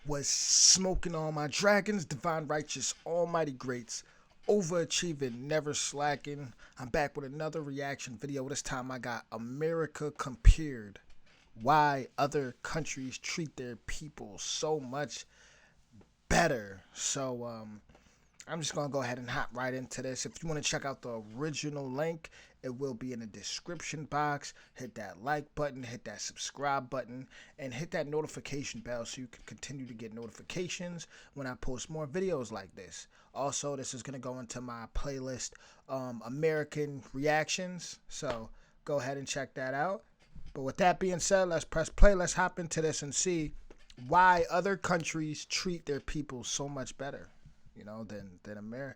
was smoking all my dragons, divine righteous, almighty greats, overachieving, never slacking. I'm back with another reaction video. This time I got America compared. Why other countries treat their people so much better. I'm just going to go ahead and hop right into this. If you want to check out the original link, it will be in the description box. Hit that like button, hit that subscribe button, and hit that notification bell so you can continue to get notifications when I post more videos like this. Also, this is going to go into my playlist, American Reactions, so go ahead and check that out. But with that being said, let's press play. Let's hop into this and see why other countries treat their people so much better, than America,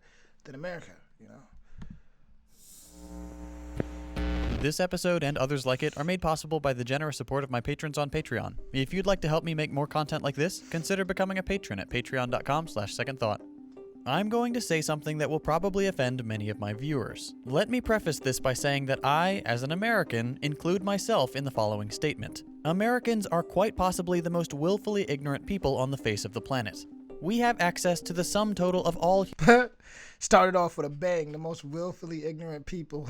This episode and others like it are made possible by the generous support of my patrons on Patreon. If you'd like to help me make more content like this, consider becoming a patron at patreon.com/secondthought. I'm going to say something that will probably offend many of my viewers. Let me preface this by saying that I, as an American, include myself in the following statement. Americans are quite possibly the most willfully ignorant people on the face of the planet. We have access to the sum total of all started off with a bang, the most willfully ignorant people.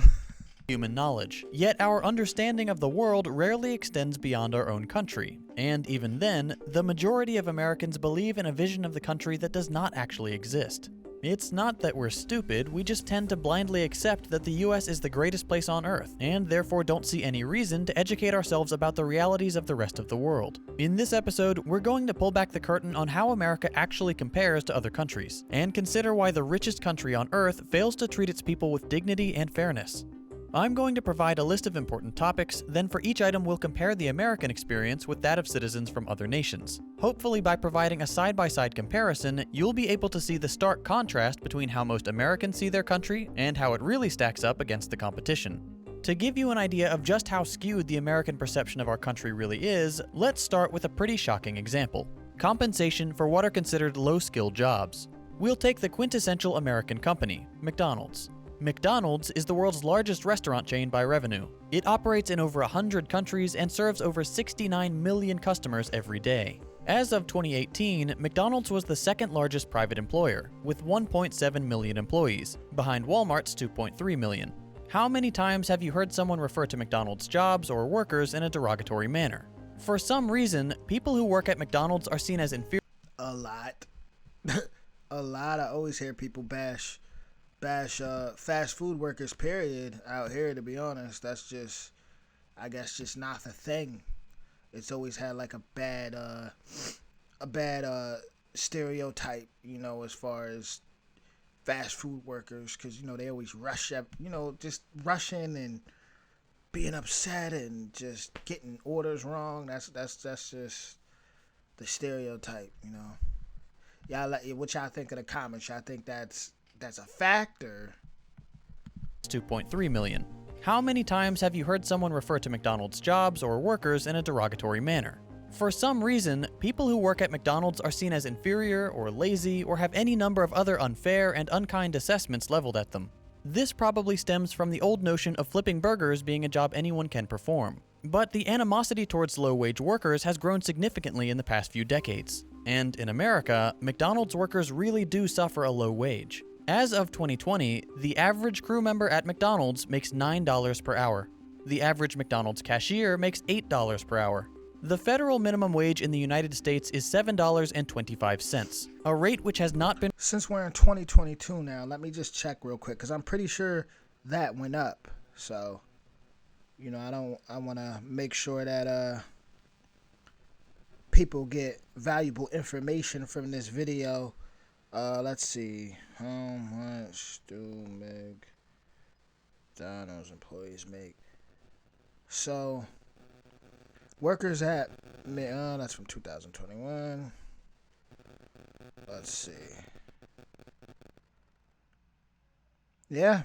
Human knowledge. Yet our understanding of the world rarely extends beyond our own country. And even then, the majority of Americans believe in a vision of the country that does not actually exist. It's not that we're stupid, we just tend to blindly accept that the US is the greatest place on Earth, and therefore don't see any reason to educate ourselves about the realities of the rest of the world. In this episode, we're going to pull back the curtain on how America actually compares to other countries, and consider why the richest country on Earth fails to treat its people with dignity and fairness. I'm going to provide a list of important topics, then for each item we'll compare the American experience with that of citizens from other nations. Hopefully by providing a side-by-side comparison, you'll be able to see the stark contrast between how most Americans see their country and how it really stacks up against the competition. To give you an idea of just how skewed the American perception of our country really is, let's start with a pretty shocking example. Compensation for what are considered low-skill jobs. We'll take the quintessential American company, McDonald's. McDonald's is the world's largest restaurant chain by revenue. It operates in over 100 countries and serves over 69 million customers every day. As of 2018, McDonald's was the second largest private employer, with 1.7 million employees, behind Walmart's 2.3 million. How many times have you heard someone refer to McDonald's jobs or workers in a derogatory manner? For some reason, people who work at McDonald's are seen as inferior. A lot. A lot. I always hear people bash fast food workers, period, out here. To be honest, that's just, I guess, just not the thing. It's always had like a bad stereotype, as far as fast food workers, because they always rush up, just rushing and being upset and just getting orders wrong. That's just the stereotype. Y'all, what y'all think of the comments? Y'all think that's a factor? 2.3 million. How many times have you heard someone refer to McDonald's jobs or workers in a derogatory manner? For some reason, people who work at McDonald's are seen as inferior or lazy or have any number of other unfair and unkind assessments leveled at them. This probably stems from the old notion of flipping burgers being a job anyone can perform. But the animosity towards low-wage workers has grown significantly in the past few decades. And in America, McDonald's workers really do suffer a low wage. As of 2020, the average crew member at McDonald's makes $9 per hour. The average McDonald's cashier makes $8 per hour. The federal minimum wage in the United States is $7.25, a rate which has not been... Since we're in 2022 now, let me just check real quick, because I'm pretty sure that went up. So, I want to make sure that people get valuable information from this video. Let's see. How much do McDonald's employees make? So, workers at that's from 2021. Let's see. Yeah,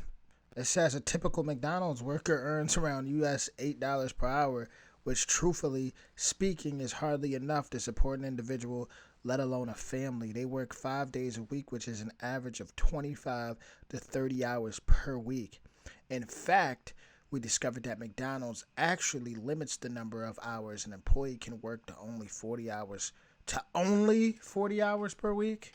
it says a typical McDonald's worker earns around US $8 per hour, which, truthfully speaking, is hardly enough to support an individual, let alone a family. They work 5 days a week, which is an average of 25 to 30 hours per week. In fact, we discovered that McDonald's actually limits the number of hours an employee can work to only 40 hours to only 40 hours per week?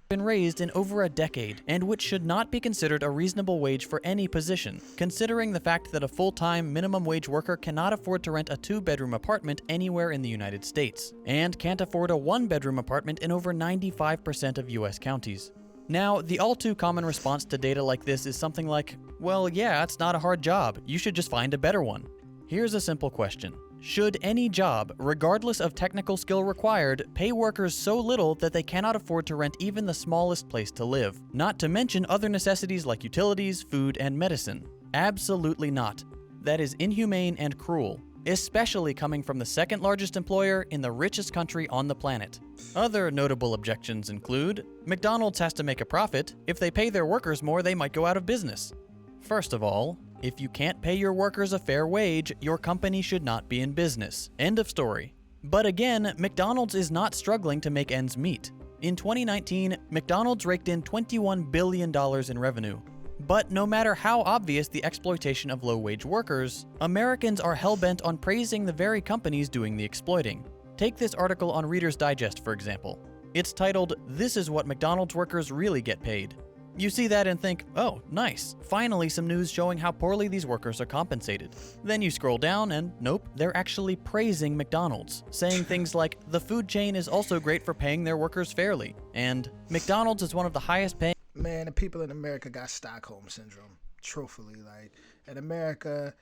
Been raised in over a decade, and which should not be considered a reasonable wage for any position, considering the fact that a full-time minimum wage worker cannot afford to rent a 2-bedroom apartment anywhere in the United States, and can't afford a 1-bedroom apartment in over 95% of US counties. Now, the all too common response to data like this is something like, well, yeah, it's not a hard job, you should just find a better one. Here's a simple question. Should any job, regardless of technical skill required, pay workers so little that they cannot afford to rent even the smallest place to live? Not to mention other necessities like utilities, food, and medicine. Absolutely not. That is inhumane and cruel, especially coming from the second largest employer in the richest country on the planet. Other notable objections include, McDonald's has to make a profit. If they pay their workers more, they might go out of business. First of all, if you can't pay your workers a fair wage, your company should not be in business. End of story. But again, McDonald's is not struggling to make ends meet. In 2019, McDonald's raked in $21 billion in revenue. But no matter how obvious the exploitation of low-wage workers, Americans are hell-bent on praising the very companies doing the exploiting. Take this article on Reader's Digest, for example. It's titled, "This is what McDonald's workers really get paid." You see that and think, oh, nice, finally some news showing how poorly these workers are compensated. Then you scroll down and nope, they're actually praising McDonald's, saying things like, the food chain is also great for paying their workers fairly, and McDonald's is one of the highest paying. Man, the people in America got Stockholm Syndrome, truthfully. Like, in America,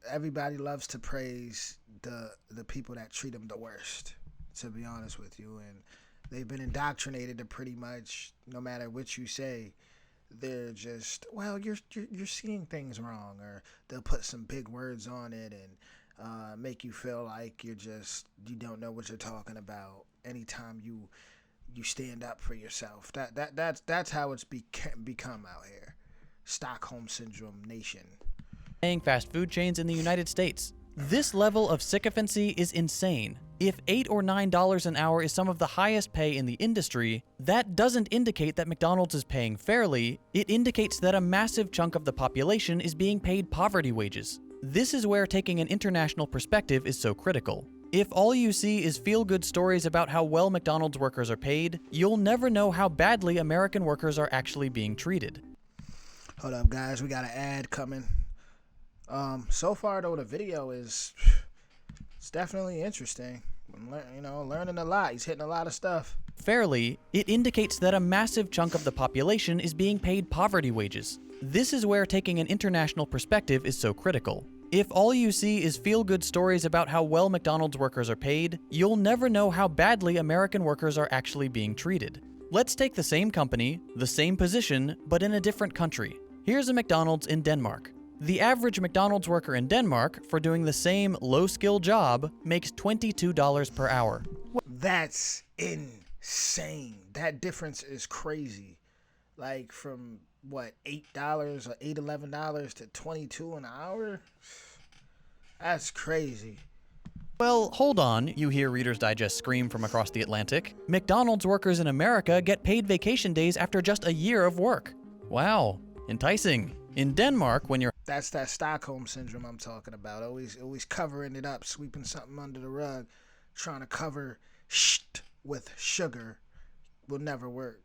everybody loves to praise the people that treat them the worst, to be honest with you, and they've been indoctrinated to pretty much, no matter what you say, they're just, well, you're seeing things wrong, or they'll put some big words on it and make you feel like you don't know what you're talking about. Anytime you stand up for yourself, that's how it's become out here. Stockholm Syndrome Nation. Paying fast food chains in the United States. This level of sycophancy is insane. If $8 or $9 an hour is some of the highest pay in the industry, that doesn't indicate that McDonald's is paying fairly, it indicates that a massive chunk of the population is being paid poverty wages. This is where taking an international perspective is so critical. If all you see is feel-good stories about how well McDonald's workers are paid, you'll never know how badly American workers are actually being treated. Hold up, guys, we got an ad coming. So far though, the video it's definitely interesting. Learning a lot. He's hitting a lot of stuff. Fairly, it indicates that a massive chunk of the population is being paid poverty wages. This is where taking an international perspective is so critical. If all you see is feel-good stories about how well McDonald's workers are paid, you'll never know how badly American workers are actually being treated. Let's take the same company, the same position, but in a different country. Here's a McDonald's in Denmark. The average McDonald's worker in Denmark, for doing the same low-skill job, makes $22 per hour. That's insane. That difference is crazy. Like from what, $8 or $11 to $22 an hour? That's crazy. Well, hold on, you hear Reader's Digest scream from across the Atlantic. McDonald's workers in America get paid vacation days after just a year of work. Wow, enticing. In Denmark, when you're That's that Stockholm Syndrome I'm talking about. Always covering it up, sweeping something under the rug, trying to cover with sugar will never work.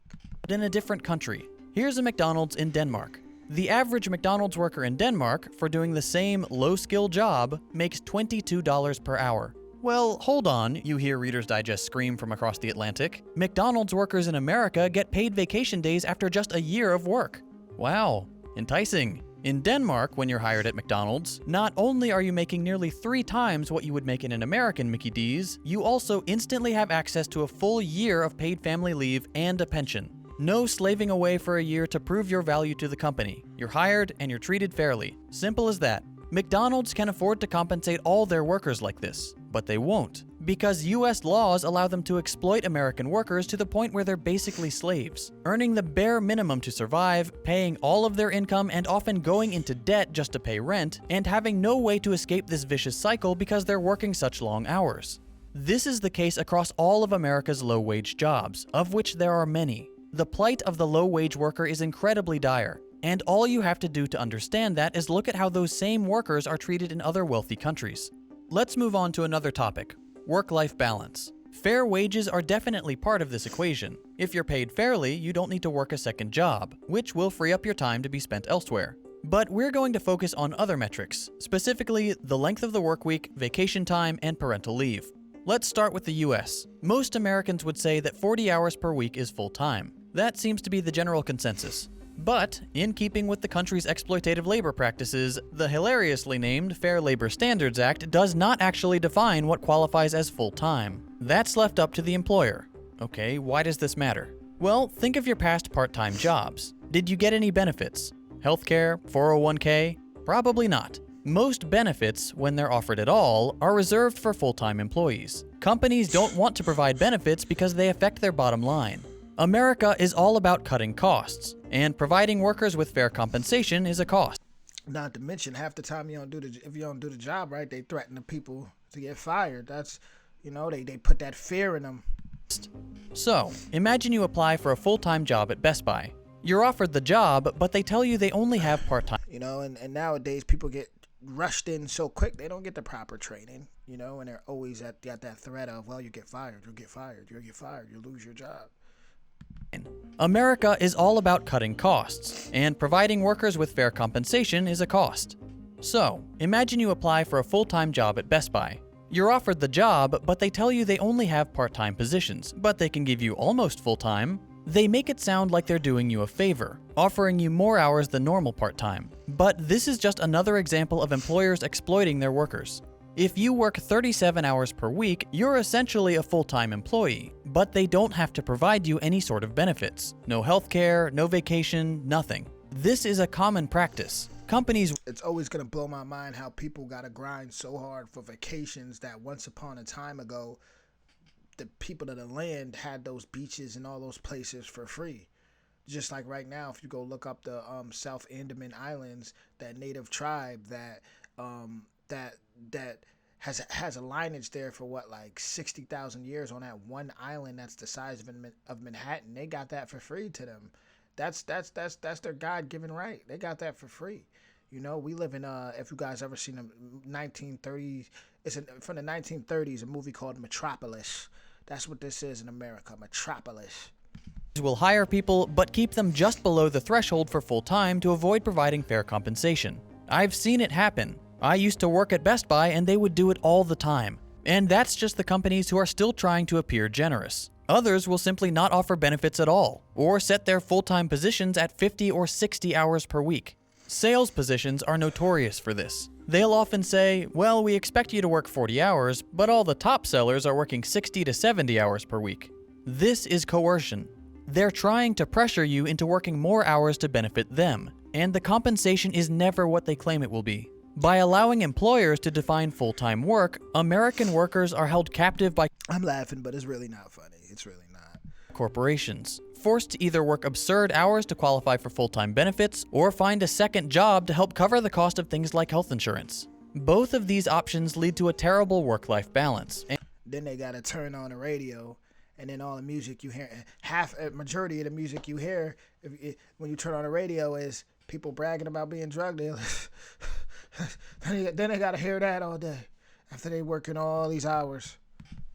in a different country. Here's a McDonald's in Denmark. The average McDonald's worker in Denmark, for doing the same low-skill job, makes $22 per hour. Well, hold on, you hear Reader's Digest scream from across the Atlantic. McDonald's workers in America get paid vacation days after just a year of work. Wow, enticing. In Denmark, when you're hired at McDonald's, not only are you making nearly 3 times what you would make in an American Mickey D's, you also instantly have access to a full year of paid family leave and a pension. No slaving away for a year to prove your value to the company. You're hired and you're treated fairly. Simple as that. McDonald's can afford to compensate all their workers like this, but they won't, because US laws allow them to exploit American workers to the point where they're basically slaves, earning the bare minimum to survive, paying all of their income and often going into debt just to pay rent, and having no way to escape this vicious cycle because they're working such long hours. This is the case across all of America's low-wage jobs, of which there are many. The plight of the low-wage worker is incredibly dire, and all you have to do to understand that is look at how those same workers are treated in other wealthy countries. Let's move on to another topic, work-life balance. Fair wages are definitely part of this equation. If you're paid fairly, you don't need to work a second job, which will free up your time to be spent elsewhere. But we're going to focus on other metrics, specifically the length of the work week, vacation time, and parental leave. Let's start with the US. Most Americans would say that 40 hours per week is full-time. That seems to be the general consensus. But, in keeping with the country's exploitative labor practices, the hilariously named Fair Labor Standards Act does not actually define what qualifies as full-time. That's left up to the employer. Okay, why does this matter? Well, think of your past part-time jobs. Did you get any benefits? Healthcare, 401k? Probably not. Most benefits, when they're offered at all, are reserved for full-time employees. Companies don't want to provide benefits because they affect their bottom line. America is all about cutting costs, and providing workers with fair compensation is a cost. Not to mention, half the time if you don't do the job right, they threaten the people to get fired. That's, they put that fear in them. So, imagine you apply for a full-time job at Best Buy. You're offered the job, but they tell you they only have part-time. And nowadays people get rushed in so quick, they don't get the proper training, and they're always at that threat of, well, you get fired, you'll get fired, you'll lose your job. America is all about cutting costs, and providing workers with fair compensation is a cost. So, imagine you apply for a full-time job at Best Buy. You're offered the job, but they tell you they only have part-time positions, but they can give you almost full-time. They make it sound like they're doing you a favor, offering you more hours than normal part-time. But this is just another example of employers exploiting their workers. If you work 37 hours per week, you're essentially a full-time employee, but they don't have to provide you any sort of benefits. No healthcare, no vacation, nothing. This is a common practice. Companies... It's always going to blow my mind how people got to grind so hard for vacations that once upon a time ago, the people of the land had those beaches and all those places for free. Just like right now, if you go look up the South Andaman Islands, that native tribe that has a lineage there for what, like 60,000 years on that one island that's the size of Manhattan. They got that for free to them. That's their God-given right. They got that for free. We live in if you guys ever seen a 1930s, from the 1930s, a movie called Metropolis. That's what this is in America, Metropolis. Will hire people, but keep them just below the threshold for full-time to avoid providing fair compensation. I've seen it happen. I used to work at Best Buy and they would do it all the time. And that's just the companies who are still trying to appear generous. Others will simply not offer benefits at all, or set their full-time positions at 50 or 60 hours per week. Sales positions are notorious for this. They'll often say, well, we expect you to work 40 hours, but all the top sellers are working 60 to 70 hours per week. This is coercion. They're trying to pressure you into working more hours to benefit them, and the compensation is never what they claim it will be. By allowing employers to define full-time work, American workers are held captive by... I'm laughing, but it's really not funny. It's really not. ...corporations, forced to either work absurd hours to qualify for full-time benefits or find a second job to help cover the cost of things like health insurance. Both of these options lead to a terrible work-life balance. Then they gotta turn on the radio, and then all the music you hear, majority of the music you hear when you turn on the radio is people bragging about being drug dealers. Then they gotta hear that all day after they working all these hours.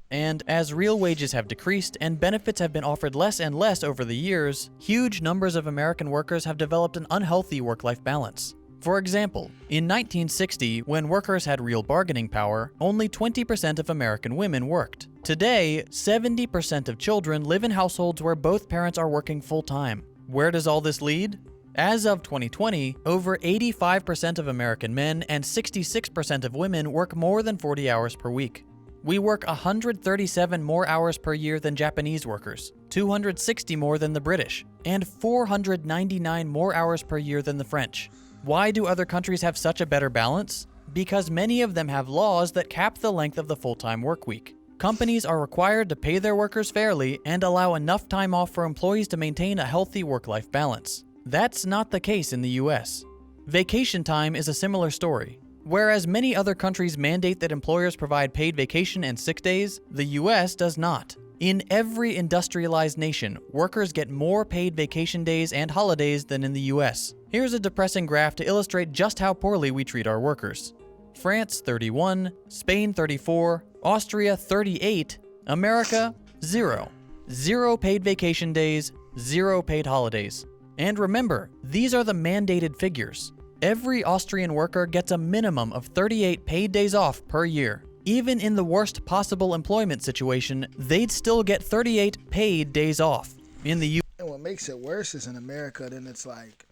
And as real wages have decreased and benefits have been offered less and less over the years, huge numbers of American workers have developed an unhealthy work-life balance. For example, in 1960, when workers had real bargaining power, only 20% of American women worked. Today, 70% of children live in households where both parents are working full-time. Where does all this lead? As of 2020, over 85% of American men and 66% of women work more than 40 hours per week. We work 137 more hours per year than Japanese workers, 260 more than the British, and 499 more hours per year than the French. Why do other countries have such a better balance? Because many of them have laws that cap the length of the full-time work week. Companies are required to pay their workers fairly and allow enough time off for employees to maintain a healthy work-life balance. That's not the case in the US. Vacation time is a similar story. Whereas many other countries mandate that employers provide paid vacation and sick days, the US does not. In every industrialized nation, workers get more paid vacation days and holidays than in the US. Here's a depressing graph to illustrate just how poorly we treat our workers. France 31, Spain 34, Austria 38, America, 0. 0 paid vacation days, 0 paid holidays. And remember, these are the mandated figures. Every Austrian worker gets a minimum of 38 paid days off per year. Even in the worst possible employment situation, they'd still get 38 paid days off. In the And what makes it worse is in America, then it's like,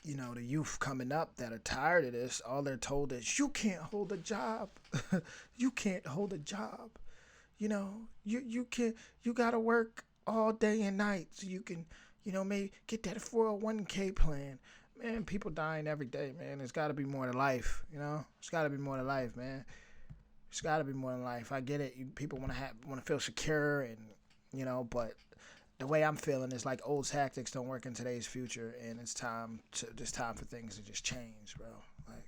you know, the youth coming up that are tired of this, all they're told is, you can't hold a job. You can't hold a job. You know, you can't, you got to work all day and night so you can, you know, maybe get that 401k plan. Man, people dying every day, man. There's got to be more to life, you know? There's got to be more to life, man. There's got to be more than life. I get it. People want to feel secure, and you know, but the way I'm feeling is like old tactics don't work in today's future, and it's time for things to just change, bro. Like,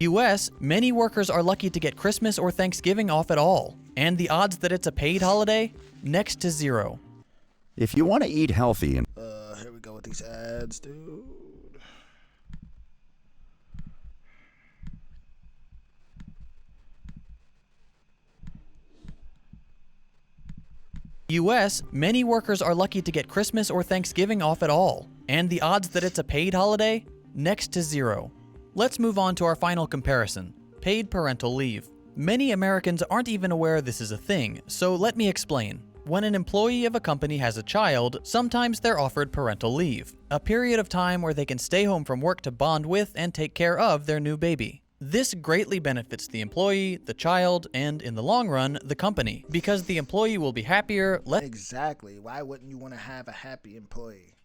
US, many workers are lucky to get Christmas or Thanksgiving off at all, and the odds that it's a paid holiday, next to 0. If you want to eat healthy and here we go with these ads, dude. US, many workers are lucky to get Christmas or Thanksgiving off at all, and the odds that it's a paid holiday, next to 0. Let's move on to our final comparison, paid parental leave. Many Americans aren't even aware this is a thing, so let me explain. When an employee of a company has a child, sometimes they're offered parental leave, a period of time where they can stay home from work to bond with and take care of their new baby. This greatly benefits the employee, the child, and in the long run, the company, because the employee will be happier, less Exactly. Why wouldn't you want to have a happy employee?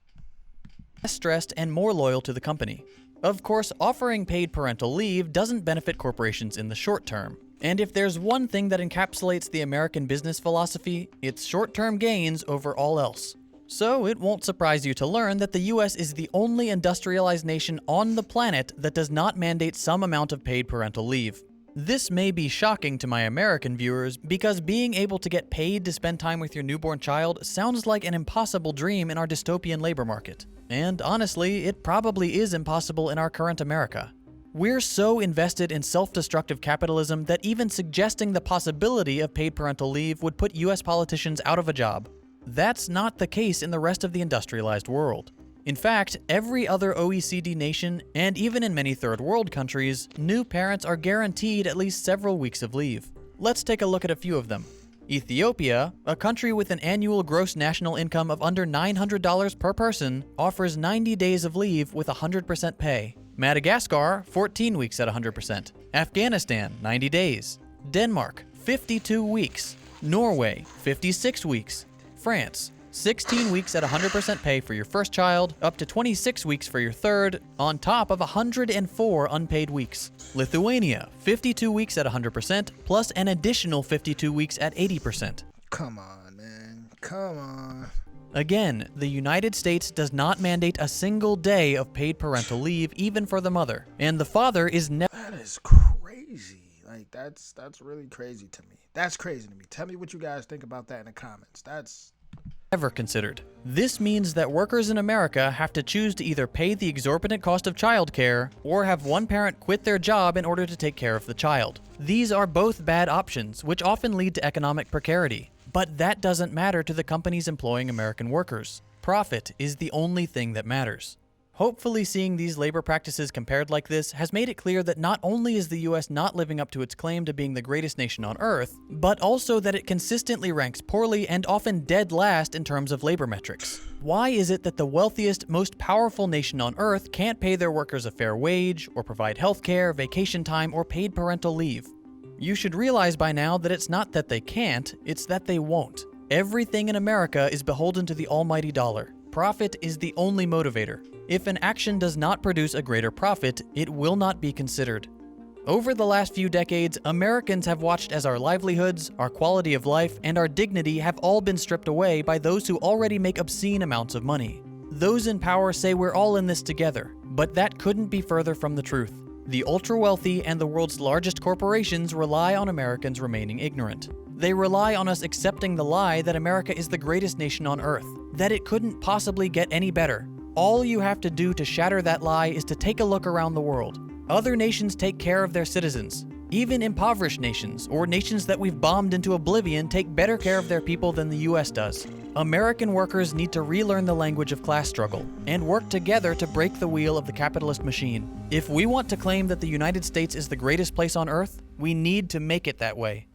stressed, and more loyal to the company. Of course, offering paid parental leave doesn't benefit corporations in the short term. And if there's one thing that encapsulates the American business philosophy, it's short-term gains over all else. So it won't surprise you to learn that the US is the only industrialized nation on the planet that does not mandate some amount of paid parental leave. This may be shocking to my American viewers because being able to get paid to spend time with your newborn child sounds like an impossible dream in our dystopian labor market. And honestly, it probably is impossible in our current America. We're so invested in self-destructive capitalism that even suggesting the possibility of paid parental leave would put US politicians out of a job. That's not the case in the rest of the industrialized world. In fact, every other OECD nation, and even in many third world countries, new parents are guaranteed at least several weeks of leave. Let's take a look at a few of them. Ethiopia, a country with an annual gross national income of under $900 per person, offers 90 days of leave with 100% pay. Madagascar, 14 weeks at 100%. Afghanistan, 90 days. Denmark, 52 weeks. Norway, 56 weeks. France, 16 weeks at 100% pay for your first child, up to 26 weeks for your third, on top of 104 unpaid weeks. Lithuania, 52 weeks at 100%, plus an additional 52 weeks at 80%. Come on, man. Come on. Again, the United States does not mandate a single day of paid parental leave even for the mother, and the father is never That is crazy. Like, that's really crazy to me. That's crazy to me. Tell me what you guys think about that in the comments. That's considered. This means that workers in America have to choose to either pay the exorbitant cost of childcare or have one parent quit their job in order to take care of the child. These are both bad options, which often lead to economic precarity. But that doesn't matter to the companies employing American workers. Profit is the only thing that matters. Hopefully, seeing these labor practices compared like this has made it clear that not only is the US not living up to its claim to being the greatest nation on Earth, but also that it consistently ranks poorly and often dead last in terms of labor metrics. Why is it that the wealthiest, most powerful nation on Earth can't pay their workers a fair wage, or provide healthcare, vacation time, or paid parental leave? You should realize by now that it's not that they can't, it's that they won't. Everything in America is beholden to the almighty dollar. Profit is the only motivator. If an action does not produce a greater profit, it will not be considered. Over the last few decades, Americans have watched as our livelihoods, our quality of life, and our dignity have all been stripped away by those who already make obscene amounts of money. Those in power say we're all in this together, but that couldn't be further from the truth. The ultra-wealthy and the world's largest corporations rely on Americans remaining ignorant. They rely on us accepting the lie that America is the greatest nation on Earth, that it couldn't possibly get any better. All you have to do to shatter that lie is to take a look around the world. Other nations take care of their citizens. Even impoverished nations, or nations that we've bombed into oblivion, take better care of their people than the US does. American workers need to relearn the language of class struggle and work together to break the wheel of the capitalist machine. If we want to claim that the United States is the greatest place on earth, we need to make it that way.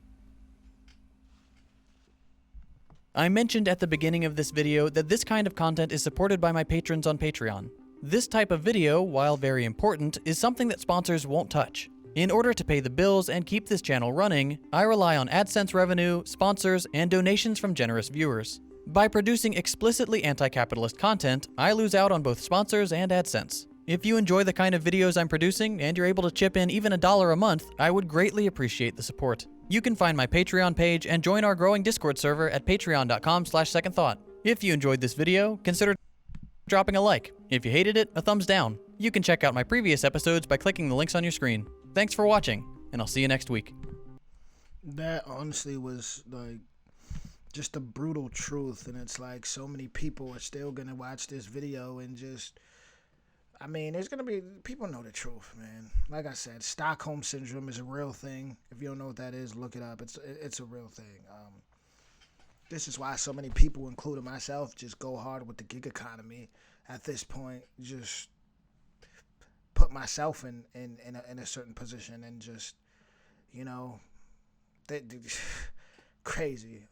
I mentioned at the beginning of this video that this kind of content is supported by my patrons on Patreon. This type of video, while very important, is something that sponsors won't touch. In order to pay the bills and keep this channel running, I rely on AdSense revenue, sponsors, and donations from generous viewers. By producing explicitly anti-capitalist content, I lose out on both sponsors and AdSense. If you enjoy the kind of videos I'm producing and you're able to chip in even $1 a month, I would greatly appreciate the support. You can find my Patreon page and join our growing Discord server at patreon.com/secondthought. If you enjoyed this video, consider dropping a like. If you hated it, a thumbs down. You can check out my previous episodes by clicking the links on your screen. Thanks for watching, and I'll see you next week. That honestly was like just the brutal truth, and it's like so many people are still gonna watch this video and just, I mean, there's gonna be people know the truth, man. Like I said, Stockholm syndrome is a real thing. If you don't know what that is, look it up. It's a real thing. This is why so many people, including myself, just go hard with the gig economy at this point. Just put myself in a certain position and just, you know, crazy.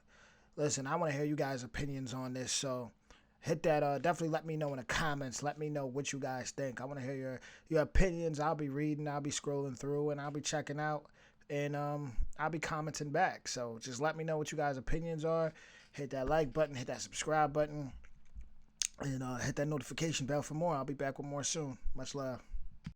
Listen, I want to hear you guys' opinions on this, so hit that. Definitely let me know in the comments. Let me know what you guys think. I want to hear your opinions. I'll be reading. I'll be scrolling through, and I'll be checking out, and I'll be commenting back. So just let me know what you guys' opinions are. Hit that like button. Hit that subscribe button. And hit that notification bell for more. I'll be back with more soon. Much love.